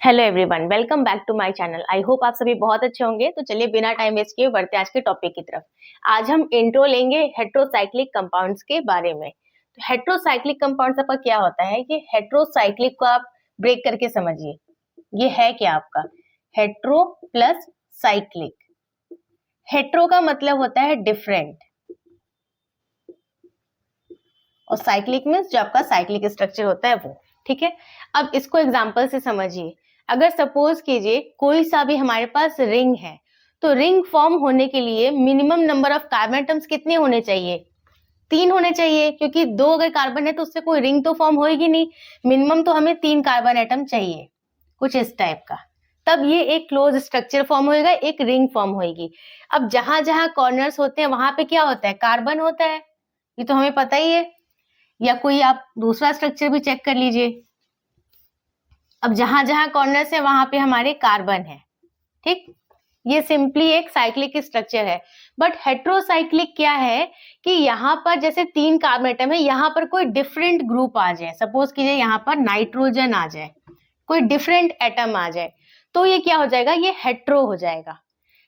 Hello everyone, welcome back to my channel. I hope आप सभी बहुत अच्छे होंगे। तो चलिए बिना टाइम वेस्ट किए बढ़ते आज के टॉपिक की तरफ। आज हम इंट्रो लेंगे हेट्रोसाइक्लिक कंपाउंड्स के बारे में। तो हेट्रोसाइक्लिक कंपाउंड्स आपका क्या होता है कि हेट्रोसाइक्लिक को आप ब्रेक करके समझिए। ये है क्या आपका हेट्रो प्लस साइक्लिक। हेट्रो का मतलब होता है डिफरेंट और साइक्लिक मीन्स जो आपका साइक्लिक स्ट्रक्चर होता है वो। ठीक है, अब इसको एग्जांपल से समझिए। अगर सपोज कीजिए कोई सा भी हमारे पास रिंग है, तो रिंग फॉर्म होने के लिए minimum number of carbon atoms कितने होने चाहिए? 3 होने चाहिए, क्योंकि 2 अगर कार्बन है तो उससे कोई रिंग तो फॉर्म होएगी नहीं। मिनिमम तो हमें 3 कार्बन एटम चाहिए, कुछ इस टाइप का। तब ये एक क्लोज स्ट्रक्चर फॉर्म होएगा, एक रिंग फॉर्म होएगी। अब जहां जहां कॉर्नर्स होते हैं वहां पे क्या होता है? कार्बन होता है, ये तो हमें पता ही है। या कोई आप दूसरा स्ट्रक्चर भी चेक कर लीजिए। अब जहां जहां कॉर्नर्स है वहां पे हमारे कार्बन है। ठीक, ये सिंपली एक साइक्लिक स्ट्रक्चर है। बट हेट्रोसाइक्लिक क्या है कि यहाँ पर जैसे 3 कार्बन एटम है, यहाँ पर कोई डिफरेंट ग्रुप आ जाए। सपोज कीजिए यहाँ पर नाइट्रोजन आ जाए, कोई डिफरेंट एटम आ जाए, तो ये क्या हो जाएगा? ये हेट्रो हो जाएगा।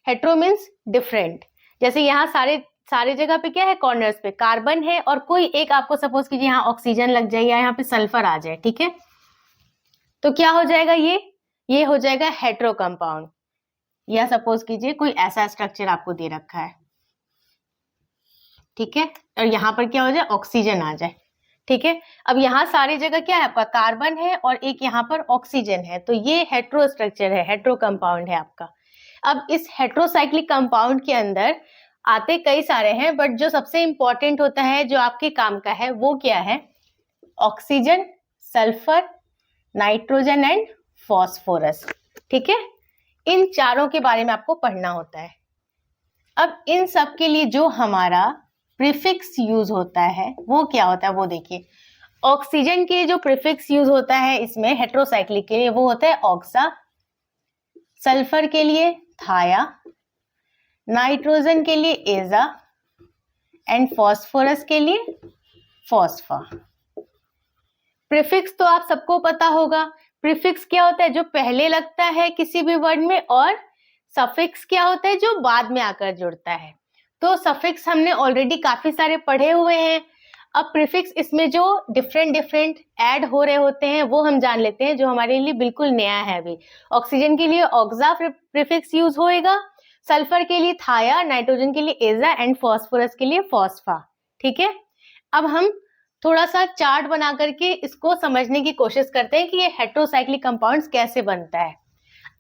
Hetero means different. जैसे यहाँ सारे सारे जगह पे क्या है? कॉर्नर्स पे कार्बन है और कोई एक आपको सपोज कीजिए यहाँ ऑक्सीजन लग जाए या यहाँ पे सल्फर आ जाए। ठीक है, तो क्या हो जाएगा? ये हो जाएगा हेट्रो कंपाउंड। या सपोज कीजिए कोई ऐसा स्ट्रक्चर आपको दे रखा है, ठीक है, और यहाँ पर क्या हो जाए? ऑक्सीजन आ जाए। ठीक है, अब यहाँ सारी जगह क्या है? आपका कार्बन है और एक यहाँ पर ऑक्सीजन है, तो ये हेट्रो स्ट्रक्चर है, हेट्रो कंपाउंड है आपका। अब इस हेट्रोसाइक्लिक कंपाउंड के अंदर आते कई सारे हैं, बट जो सबसे इंपॉर्टेंट होता है, जो आपके काम का है, वो क्या है? Oxygen, sulphur, nitrogen and phosphorus. ठीक है, इन चारों के बारे में आपको पढ़ना होता है। अब इन सब के लिए जो हमारा प्रीफिक्स यूज होता है वो क्या होता है वो देखिए। ऑक्सीजन के जो प्रीफिक्स यूज होता है इसमें हेट्रोसाइक्लिक के लिए वो होता है ऑक्सा, सल्फर के लिए थाया, नाइट्रोजन के लिए एजा एंड फॉस्फोरस के लिए फॉस्फा। प्रीफिक्स तो आप सबको पता होगा। प्रीफिक्स क्या होता है? जो पहले लगता है किसी भी वर्ड में, और सफिक्स क्या होता है? जो बाद में आकर जुड़ता है। तो सफिक्स हमने ऑलरेडी काफी सारे पढ़े हुए हैं। अब प्रीफिक्स इसमें जो डिफरेंट डिफरेंट ऐड हो रहे होते हैं वो हम जान लेते हैं, जो हमारे लिए बिल्कुल नया है अभी। ऑक्सीजन के लिए ऑक्सा प्रीफिक्स यूज होएगा, सल्फर के लिए थाया, नाइट्रोजन के लिए एजा एंड फॉस्फोरस के लिए फॉस्फा। ठीक है, अब हम थोड़ा सा चार्ट बना करके इसको समझने की कोशिश करते हैं कि ये हेट्रोसाइक्लिक कंपाउंड्स कैसे बनता है।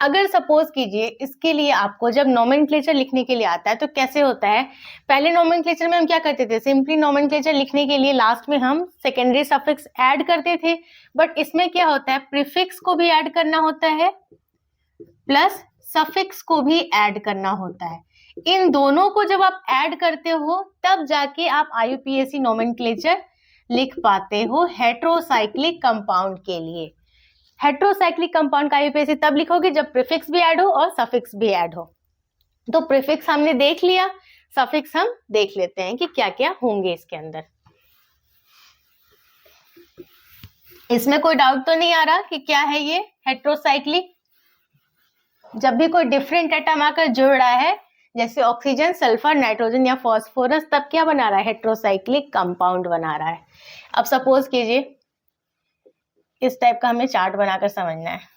अगर सपोज कीजिए इसके लिए आपको जब नोमेनक्लेचर लिखने के लिए आता है तो कैसे होता है? पहले नोमेनक्लेचर में हम क्या करते थे? सिंपली नोमेनक्लेचर लिखने के लिए लास्ट में हम सेकेंडरी सफिक्स ऐड करते थे। बट इसमें क्या होता है? प्रीफिक्स को भी ऐड करना होता है प्लस सफिक्स को भी ऐड करना होता है। इन दोनों को जब आप ऐड करते हो तब जाके आप आईयूपीएसी नोमेनक्लेचर लिख पाते हो हेट्रोसाइक्लिक कंपाउंड के लिए। हेट्रोसाइक्लिक कंपाउंड का आईयूपीएसी तब लिखोगे जब प्रीफिक्स भी ऐड हो और सफिक्स भी ऐड हो। तो प्रीफिक्स हमने देख लिया, सफिक्स हम देख लेते हैं कि क्या क्या होंगे इसके अंदर। इसमें कोई डाउट तो नहीं आ रहा कि क्या है ये हेट्रोसाइक्लिक? जब भी कोई डिफरेंट एटम आकर जुड़ रहा है, जैसे ऑक्सीजन, सल्फर, नाइट्रोजन या फॉस्फोरस, तब क्या बना रहा है? हेट्रोसाइक्लिक कंपाउंड बना रहा है। अब सपोज कीजिए इस टाइप का हमें चार्ट बनाकर समझना है।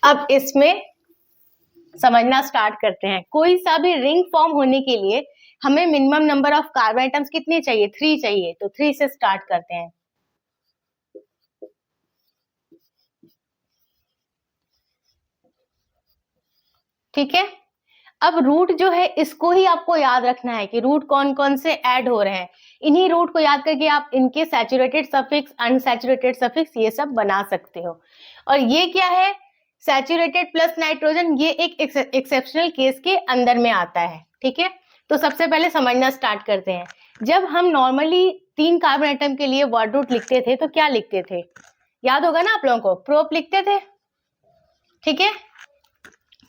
अब इसमें समझना स्टार्ट करते हैं। कोई सा भी रिंग फॉर्म होने के लिए हमें minimum number of carbon atoms कितने चाहिए? 3 चाहिए। तो 3 से स्टार्ट करते हैं। ठीक है, अब रूट जो है इसको ही आपको याद रखना है कि रूट कौन कौन से ऐड हो रहे हैं। इन्हीं रूट को याद करके आप इनके सैचुरेटेड सफिक्स, अनसैचुरेटेड सफिक्स ये सब बना सकते हो। और ये क्या है, सैचुरेटेड प्लस नाइट्रोजन, ये एक एक्सेप्शनल केस के अंदर में आता है। ठीक है, तो सबसे पहले समझना स्टार्ट करते हैं। जब हम नॉर्मली 3 कार्बन एटम के लिए वर्ड रूट लिखते थे तो क्या लिखते थे, याद होगा ना आप लोगों को, प्रोप लिखते थे। ठीक है,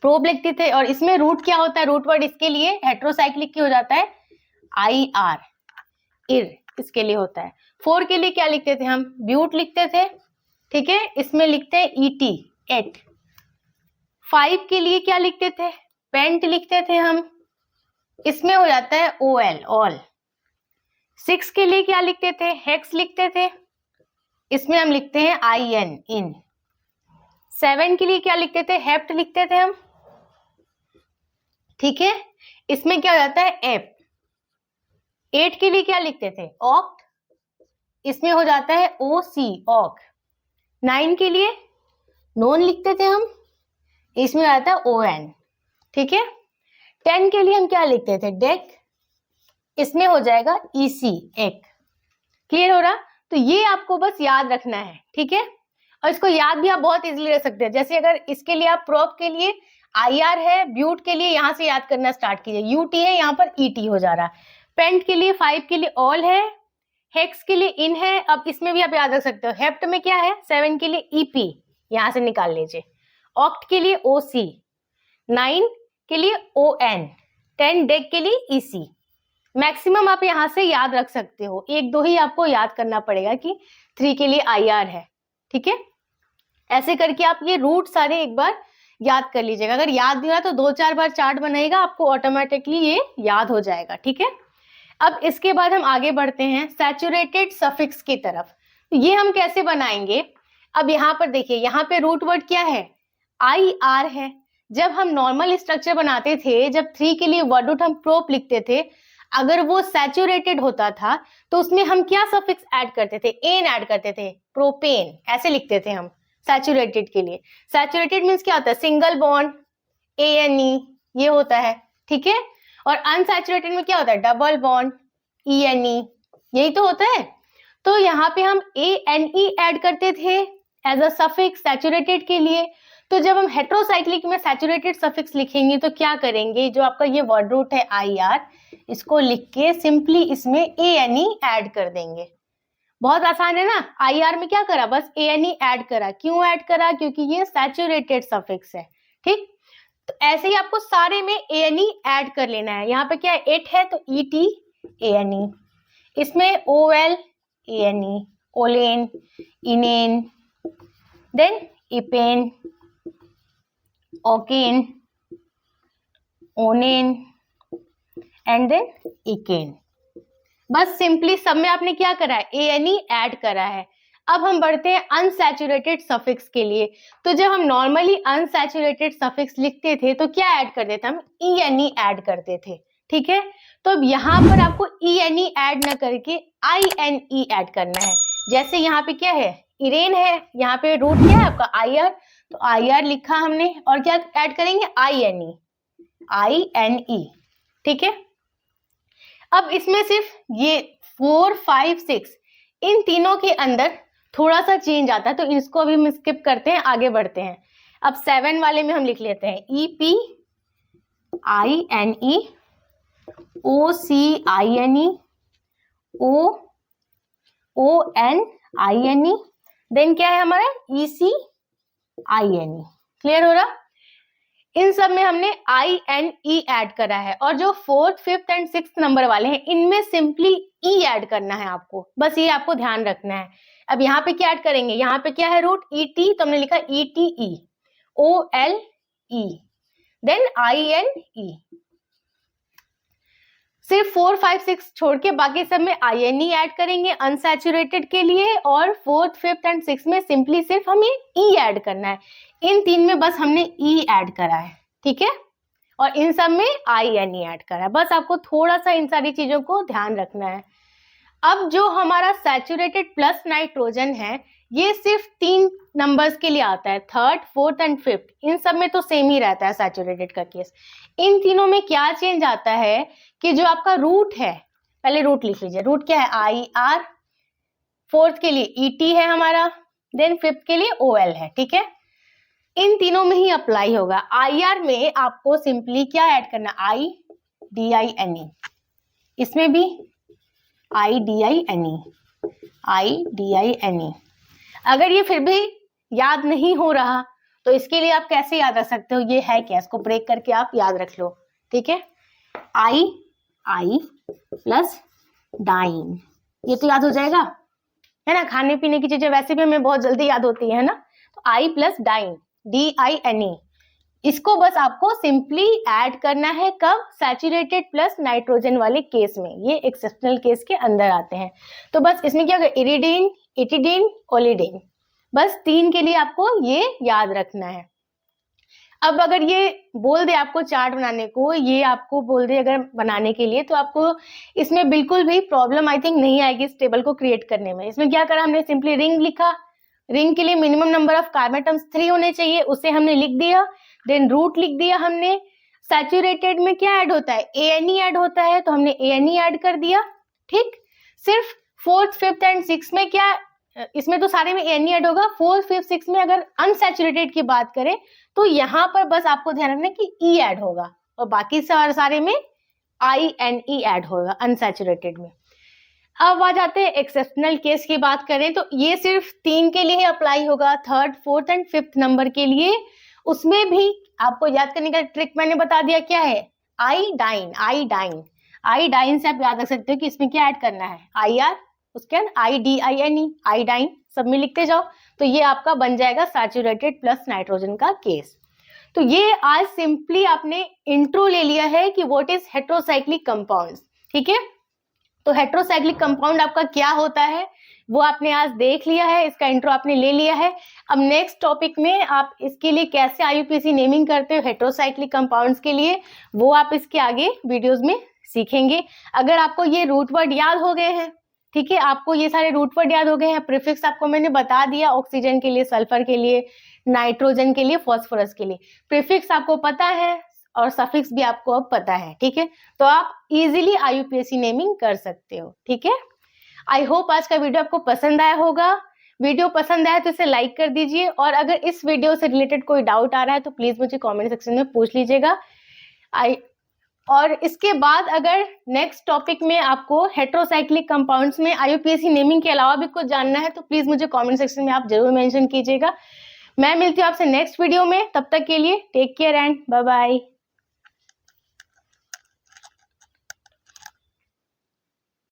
प्रोप लिखते थे। और इसमें रूट क्या होता है, रूट वर्ड इसके लिए हेट्रोसाइक्लिक की हो जाता है IR, इर इसके लिए होता है। 4 के लिए क्या लिखते थे हम, ब्यूट लिखते थे। ठीक है, इसमें लिखते हैं ET, एट। 5 के लिए क्या लिखते थे, पेंट लिखते थे हम, इसमें हो जाता है OL, ऑल। 6 के लिए क्या लिखते थे, हेक्स लिखते थे, इसमें हम लिखते हैं IN, इन। 7 के लिए क्या लिखते थे, हेप्ट लिखते थे हम। ठीक है, इसमें क्या हो जाता है एप। 8 के लिए क्या लिखते थे, ऑक्ट, इसमें हो जाता है OC, ऑक। 9 के लिए नोन लिखते थे हम, इसमें आता है ON। ठीक है, 10 के लिए हम क्या लिखते थे, डेक, इसमें हो जाएगा EC, एक। क्लियर हो रहा, तो ये आपको बस याद रखना है। ठीक है, और इसको याद भी आप बहुत इजीली रख सकते हैं। जैसे अगर इसके लिए आप प्रोप के लिए IR है, ब्यूट के लिए यहां से याद करना स्टार्ट कीजिए, UT है, यहाँ पर ET हो जा रहा। पेंट के लिए 5 के लिए ऑल है, हेक्स के लिए इन है, अब इसमें भी आप याद रख सकते हो। हेप्ट में क्या है, 7 के लिए EP, यहां से निकाल लीजिए। ऑक्ट के लिए OC, 9 के लिए ON, 10 डेक के लिए EC। मैक्सिमम आप यहां से याद रख सकते हो, 1-2 ही आपको याद करना पड़ेगा कि 3 के लिए IR है। ठीक है, ऐसे करके आप ये रूट सारे एक बार याद कर लीजिएगा। अगर याद नहीं रहा तो 2-4 बार चार्ट बनाइएगा, आपको ऑटोमेटिकली ये याद हो जाएगा। ठीक है, अब इसके बाद हम आगे बढ़ते हैं सैचुरेटेड सफिक्स की तरफ। तो ये हम कैसे बनाएंगे, अब यहाँ पर देखिए, यहाँ पे रूट वर्ड क्या है, IR है। जब हम नॉर्मल स्ट्रक्चर बनाते थे, जब 3 के लिए वर्ड रूट हम प्रोप लिखते थे, अगर वो सैचुरेटेड होता था तो उसमें हम क्या सफिक्स ऐड करते थे, एन ऐड करते थे, प्रोपेन ऐसे लिखते थे हम सैचुरेटेड के लिए। सैचुरेटेड मीन्स क्या होता है, सिंगल बॉन्ड, ANE ये होता है। ठीक है, और अनसैचुरेटेड में क्या होता है, डबल बॉन्ड, ENE, यही तो होता है। तो यहाँ पे हम ANE ऐड करते थे एज अ सफिक्स सैचुरेटेड के लिए। तो जब हम हेट्रोसाइक्लिक में सैचुरेटेड सफिक्स लिखेंगे तो क्या करेंगे, जो आपका ये वर्ड रूट है IR, इसको लिख के सिंपली इसमें ANE ऐड कर देंगे। बहुत आसान है ना, IR में क्या करा, बस ANE ऐड करा। क्यों ऐड करा, क्योंकि ये सैचुरेटेड सफिक्स है। ठीक, तो ऐसे ही आपको सारे में ANE ऐड कर लेना है। यहाँ पे क्या है, 8 है तो ET, ANE, इसमें OL, ANE, ओलेन, इनेन, देन इपेन, ओकेन, ओनेन एंड देन इकेन। बस सिंपली सब में आपने क्या करा है, ANE ऐड करा है। अब हम बढ़ते हैं अनसैचुरेटेड सफिक्स के लिए। तो जब हम नॉर्मली अनसैचुरेटेड सफिक्स लिखते थे तो क्या ऐड करते थे हम, ENE ऐड करते थे। ठीक है, तो अब यहाँ पर आपको ENE ऐड न करके INE ऐड करना है। जैसे यहाँ पे क्या है, इरेन है, यहाँ पे रूट क्या है आपका IR, तो IR लिखा हमने, और क्या ऐड करेंगे, INE। ठीक है, अब इसमें सिर्फ ये 4, 5, 6 इन तीनों के अंदर थोड़ा सा चेंज आता है, तो इसको अभी हम स्किप करते हैं, आगे बढ़ते हैं। अब 7 वाले में हम लिख लेते हैं EPINE, OCINE, ONINE, देन क्या है हमारा ECINE। क्लियर हो रहा, इन सब में हमने INE ऐड करा है। और जो 4th, 5th and 6th number वाले हैं, इनमें सिंपली E ऐड करना है आपको, बस ये आपको ध्यान रखना है। अब यहाँ पे क्या ऐड करेंगे, यहाँ पे क्या है रूट ET, तो हमने लिखा ETE, OLE, देन INE। सिर्फ 4, 5, 6 छोड़ के बाकी सब में INE ऐड करेंगे अनसैचुरेटेड के लिए, और 4th, 5th एंड 6th में सिंपली सिर्फ हमें E ऐड करना है। इन 3 में बस हमने E ऐड करा है। ठीक है, और इन सब में INE ऐड करा है। बस आपको थोड़ा सा इन सारी चीजों को ध्यान रखना है। अब जो हमारा सैचुरेटेड प्लस नाइट्रोजन है, ये सिर्फ 3 नंबर्स के लिए आता है, थर्ड, फोर्थ एंड फिफ्थ, इन सब में तो सेम ही रहता है सैचुरेटेड का केस। इन तीनों में क्या चेंज आता है कि जो आपका रूट है, पहले रूट लिख लीजिए, रूट क्या है, आई आर, फोर्थ के लिए ई टी है हमारा, देन फिफ्थ के लिए ओ एल है, ठीक है। इन तीनों में ही अप्लाई होगा। आई आर में आपको सिंपली क्या ऐड करना, आई डी आई एन ई, इसमें भी I D I N E, I D I N E. अगर ये फिर भी याद नहीं हो रहा तो इसके लिए आप कैसे याद रख सकते हो, ये है क्या, इसको ब्रेक करके आप याद रख लो, ठीक है। आई आई प्लस डाइन, ये तो याद हो जाएगा, है ना। खाने पीने की चीजें वैसे भी हमें बहुत जल्दी याद होती है ना। तो I plus dine, D I N E, इसको बस आपको सिंपली ऐड करना है, कब, सैचुरेटेड प्लस नाइट्रोजन वाले केस में, ये एक्सेप्शनल केस के अंदर आते हैं। तो बस इसमें क्या होगा, इरिडीन, इटिडीन, ओलिडीन, बस 3 के लिए आपको ये याद रखना है। अब अगर ये बोल दे आपको चार्ट बनाने को, ये आपको बोल दे अगर बनाने के लिए, तो आपको इसमें बिल्कुल भी प्रॉब्लम आई थिंक नहीं आएगी इस टेबल को क्रिएट करने में। इसमें क्या करा हमने, सिंपली रिंग लिखा, रिंग के लिए minimum number of carbon atoms 3 होने चाहिए, उसे हमने लिख दिया, देन रूट लिख दिया हमने। सैचुरेटेड में क्या ऐड होता है, एएनई ऐड होता है, तो हमने एएनई ऐड कर दिया, ठीक। सिर्फ फोर्थ, फिफ्थ एंड सिक्स में क्या, इसमें तो सारे में एएनई ऐड होगा, फोर्थ, फिफ्थ, सिक्स में अगर अनसैचुरेटेड की बात करें तो यहाँ पर बस आपको ध्यान रखना कि ई ऐड होगा, और बाकी सारे में आई एन ई ऐड होगा अनसैचुरेटेड में। अब आ जाते हैं एक्सेप्शनल केस की बात करें तो ये सिर्फ 3 के लिए ही अप्लाई होगा, third, fourth and fifth number के लिए। उसमें भी आपको याद करने का ट्रिक मैंने बता दिया, क्या है, आई डाइन, आई डाइन, आई डाइन से आप याद रख सकते हो कि इसमें क्या ऐड करना है, आई आर, उसके बाद I D I N E, I dine, सब में लिखते जाओ, तो ये आपका बन जाएगा सैचुरेटेड प्लस नाइट्रोजन का केस। तो ये आज सिंपली आपने इंट्रो ले लिया है कि व्हाट इज हेट्रोसाइक्लिक कंपाउंड्स, ठीक है। तो हेट्रोसाइक्लिक कंपाउंड आपका क्या होता है वो आपने आज देख लिया है, इसका इंट्रो आपने ले लिया है। अब नेक्स्ट टॉपिक में आप इसके लिए कैसे आईयूपीएसी नेमिंग करते हो हेट्रोसाइक्लिक कंपाउंड्स के लिए, वो आप इसके आगे वीडियोस में सीखेंगे। अगर आपको ये रूट वर्ड याद हो गए हैं, ठीक है, आपको ये सारे रूट वर्ड याद हो गए हैं, प्रीफिक्स आपको मैंने बता दिया, ऑक्सीजन के लिए, सल्फर के लिए, नाइट्रोजन के लिए, फॉस्फोरस के लिए प्रीफिक्स आपको पता है और सफिक्स भी आपको अब पता है, ठीक है। तो आप इजीली आईयूपीएसी नेमिंग कर सकते हो, ठीक है। आई होप आज का वीडियो आपको पसंद आया होगा। वीडियो पसंद आया तो इसे लाइक कर दीजिए, और अगर इस वीडियो से रिलेटेड कोई डाउट आ रहा है तो प्लीज मुझे कमेंट सेक्शन में पूछ लीजिएगा। और इसके बाद अगर नेक्स्ट टॉपिक में आपको हेट्रोसाइक्लिक कंपाउंड्स में आईयूपीएसी नेमिंग के अलावा भी कुछ जानना है तो प्लीज मुझे कमेंट सेक्शन में आप जरूर मेंशन कीजिएगा। मैं मिलती हूँ आपसे नेक्स्ट वीडियो में, तब तक के लिए take care and bye bye.